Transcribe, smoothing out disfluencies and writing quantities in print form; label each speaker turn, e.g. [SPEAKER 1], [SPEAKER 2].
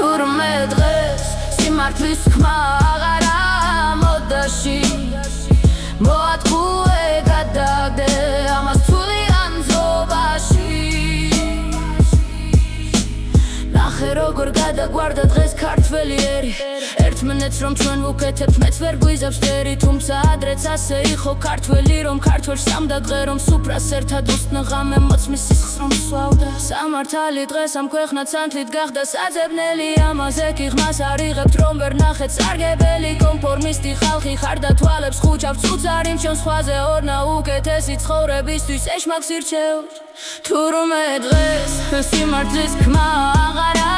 [SPEAKER 1] თურმე დღეს სიმართლის ხმა აღარა მოდაში მოატყუე გადაგდე ამას თვლიან ზობაში ნახე როგორ გადაგვარდა დღეს ქართველი ერი ერთმანეთს რომ ჩვენ ვუკეთებთ მეც ვერ გვიზავს ფერი თუმცა ადრეც ასე იყო ქართველი რომ ქართველს სამდა დღე რომ სუფრას ერთად უსტნა ღამე მოწმის სისხლს რომ სვავდა სამართალი დღეს ამ ქვეყნად სანთლით გახდა საძებნელი ამაზე კი ღმას არ იღებთ რომ ვერ ნახეთ სარგებელი კონფორმისტი ხალხი ხარ და თვალებს ხუჭავ წუწარი მჩენ სხვაზე ორნა უკეთესი ცხოვრებისთვის ეშმაკს ირჩევთ თურმე დღეს სიმართლის ხმა აღარა